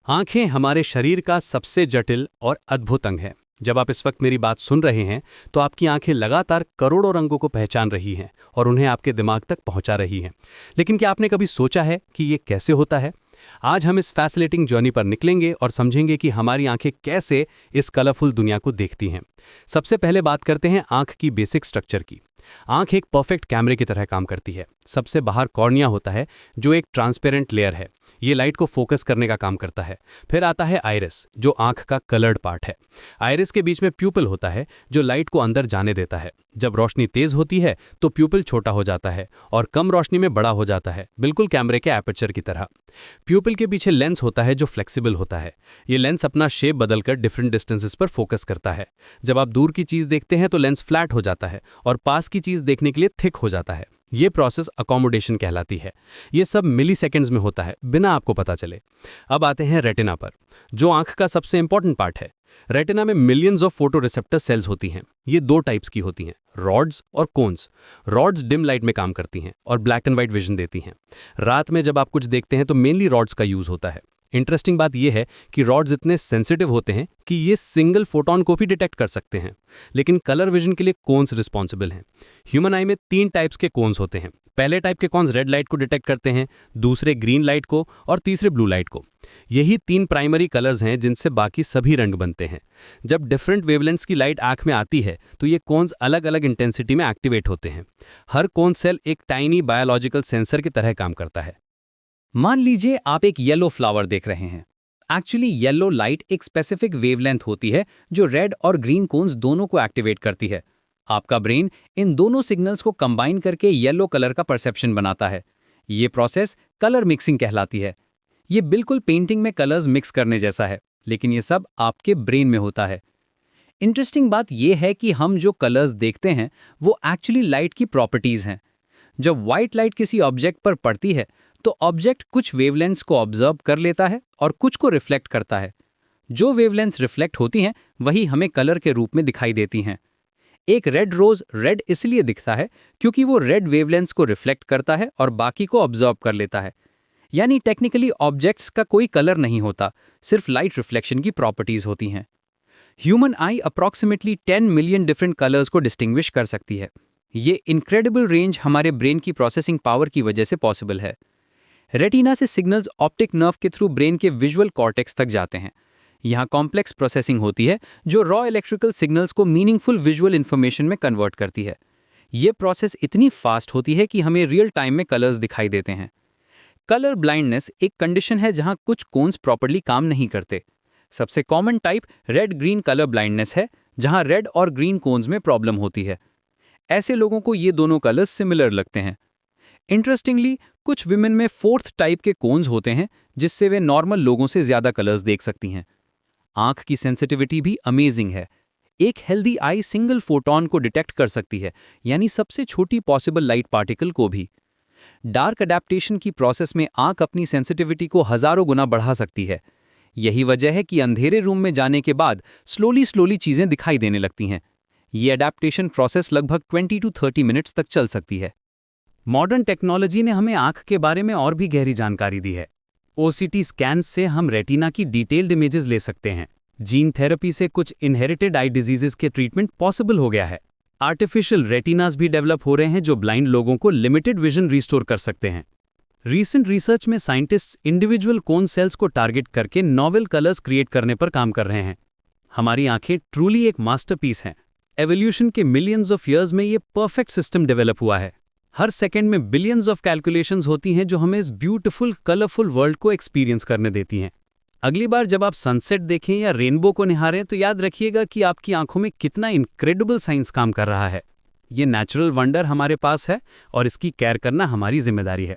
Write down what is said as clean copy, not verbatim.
आंखें हमारे शरीर का सबसे जटिल और अद्भुत अंग है। जब आप इस वक्त मेरी बात सुन रहे हैं तो आपकी आंखें लगातार करोड़ों रंगों को पहचान रही हैं और उन्हें आपके दिमाग तक पहुंचा रही हैं। लेकिन क्या आपने कभी सोचा है कि ये कैसे होता है? आज हम इस फैसिनेटिंग जर्नी पर निकलेंगे और समझेंगे कि हमारी आंखें कैसे इस कलरफुल दुनिया को देखती हैं। सबसे पहले बात करते हैं आंख की बेसिक स्ट्रक्चर की। आंख एक परफेक्ट कैमरे की तरह काम करती है। सबसे बाहर कॉर्निया होता है जो एक ट्रांसपेरेंट लेयर है। ये लाइट को फोकस करने का काम करता है। फिर आता है आइरिस जो आंख का कलर्ड पार्ट है। आइरिस के बीच में प्यूपिल होता है जो लाइट को अंदर जाने देता है। जब रोशनी तेज होती है तो प्यूपिल छोटा हो जाता है और कम रोशनी में बड़ा हो जाता है, बिल्कुल कैमरे के एपर्चर की तरह। प्यूपिल के पीछे लेंस होता है जो फ्लेक्सिबल होता है। ये लेंस अपना शेप बदलकर डिफरेंट डिस्टेंसेस पर फोकस करता है। जब आप दूर की चीज देखते हैं तो लेंस फ्लैट हो जाता है और पास की चीज देखने के लिए थिक हो जाता है। ये प्रोसेस अकोमोडेशन कहलाती है। ये सब मिली सेकेंड्स में होता है बिना आपको पता चले। अब आते हैं रेटिना पर, जो आंख का सबसे इंपॉर्टेंट पार्ट है। रेटिना में millions of photo receptor cells होती हैं। ये दो टाइप्स की होती हैं, रॉड्स और कोन्स। रॉड्स डिम लाइट में काम करती हैं और ब्लैक एंड व्हाइट विजन देती हैं। रात में जब आप कुछ देखते हैं तो मेनली रॉड्स का यूज होता है। इंटरेस्टिंग बात यह है कि रॉड्स इतने सेंसिटिव होते हैं कि ये सिंगल फोटोन को भी डिटेक्ट कर सकते हैं। लेकिन कलर विजन के लिए कोन्स रिस्पॉन्सिबल हैं। ह्यूमन आई में 3 टाइप्स के कोन्स होते हैं। पहले टाइप के कोन्स रेड लाइट को डिटेक्ट करते हैं, दूसरे ग्रीन लाइट को और तीसरे ब्लू लाइट को। यही 3 प्राइमरी कलर्स हैं जिनसे बाकी सभी रंग बनते हैं। जब डिफरेंट वेवलेंथ्स की लाइट आंख में आती है तो ये कोन्स अलग अलग इंटेंसिटी में एक्टिवेट होते हैं। हर कोन सेल एक टाइनी बायोलॉजिकल सेंसर की तरह काम करता है। मान लीजिए आप एक येलो फ्लावर देख रहे हैं। एक्चुअली येलो लाइट एक स्पेसिफिक वेवलेंथ होती है जो रेड और ग्रीन कोन्स दोनों को एक्टिवेट करती है। आपका ब्रेन इन दोनों सिग्नल्स को कंबाइन करके येलो कलर का परसेप्शन बनाता है। ये प्रोसेस कलर मिक्सिंग कहलाती है। ये बिल्कुल पेंटिंग में कलर्स मिक्स करने जैसा है, लेकिन ये सब आपके ब्रेन में होता है। इंटरेस्टिंग बात यह है कि हम जो कलर्स देखते हैं वो एक्चुअली लाइट की प्रॉपर्टीज हैं। जब व्हाइट लाइट किसी ऑब्जेक्ट पर पड़ती है तो ऑब्जेक्ट कुछ वेवलेंथ्स को ऑब्जर्व कर लेता है और कुछ को रिफ्लेक्ट करता है। जो वेवलेंथ्स रिफ्लेक्ट होती हैं वही हमें कलर के रूप में दिखाई देती हैं। एक रेड रोज रेड इसलिए दिखता है क्योंकि वो रेड वेवलेंथ्स को रिफ्लेक्ट करता है और बाकी को ऑब्जर्व कर लेता है। यानी टेक्निकली ऑब्जेक्ट्स का कोई कलर नहीं होता, सिर्फ लाइट रिफ्लेक्शन की प्रॉपर्टीज होती हैं। ह्यूमन आई अप्रॉक्सीमेटली 10 मिलियन डिफरेंट कलर्स को डिस्टिंग्विश कर सकती है। ये इनक्रेडिबल रेंज हमारे ब्रेन की प्रोसेसिंग पावर की वजह से पॉसिबल है। रेटिना से सिग्नल्स ऑप्टिक नर्व के थ्रू ब्रेन के विजुअल कॉर्टेक्स तक जाते हैं। यहाँ कॉम्प्लेक्स प्रोसेसिंग होती है जो रॉ इलेक्ट्रिकल सिग्नल्स को मीनिंगफुल विजुअल इंफॉर्मेशन में कन्वर्ट करती है। ये प्रोसेस इतनी फास्ट होती है कि हमें रियल टाइम में कलर्स दिखाई देते हैं। कलर ब्लाइंडनेस एक कंडीशन है जहाँ कुछ कोन्स प्रॉपर्ली काम नहीं करते। सबसे common type red green colour blindness है, जहाँ रेड और ग्रीन कोन्स में प्रॉब्लम होती है। ऐसे लोगों को ये दोनों कलर्स सिमिलर लगते हैं। इंटरेस्टिंगली कुछ विमेन में 4th टाइप के कोन्स होते हैं जिससे वे नॉर्मल लोगों से ज्यादा कलर्स देख सकती हैं। आंख की सेंसिटिविटी भी अमेजिंग है। एक हेल्दी आई सिंगल फोटोन को डिटेक्ट कर सकती है, यानी सबसे छोटी पॉसिबल लाइट पार्टिकल को भी। डार्क अडेप्टेशन की प्रोसेस में आंख अपनी सेंसिटिविटी को हजारों गुना बढ़ा सकती है। यही वजह है कि अंधेरे रूम में जाने के बाद स्लोली चीजें दिखाई देने लगती हैं। ये अडेप्टेशन प्रोसेस लगभग 20 to 30 मिनट्स तक चल सकती है। मॉडर्न टेक्नोलॉजी ने हमें आंख के बारे में और भी गहरी जानकारी दी है। OCT स्कैन से हम रेटिना की डिटेल्ड इमेजेस ले सकते हैं। जीन थेरेपी से कुछ इनहेरिटेड आई डिजीजेस के ट्रीटमेंट पॉसिबल हो गया है। आर्टिफिशियल रेटिनास भी डेवलप हो रहे हैं जो ब्लाइंड लोगों को लिमिटेड विजन रिस्टोर कर सकते हैं। रीसेंट रिसर्च में साइंटिस्ट्स इंडिविजुअल कोन सेल्स को टारगेट करके नॉवेल कलर्स क्रिएट करने पर काम कर रहे हैं। हमारी आंखें ट्रूली एक मास्टरपीस हैं। एवोल्यूशन के मिलियंस ऑफ ईयर्स में ये परफेक्ट सिस्टम डेवलप हुआ है। हर सेकंड में बिलियंस ऑफ कैलकुलेशंस होती हैं जो हमें इस ब्यूटीफुल कलरफुल वर्ल्ड को एक्सपीरियंस करने देती हैं। अगली बार जब आप सनसेट देखें या रेनबो को निहारें तो याद रखिएगा कि आपकी आंखों में कितना इनक्रेडिबल साइंस काम कर रहा है। ये नेचुरल वंडर हमारे पास है और इसकी केयर करना हमारी जिम्मेदारी है।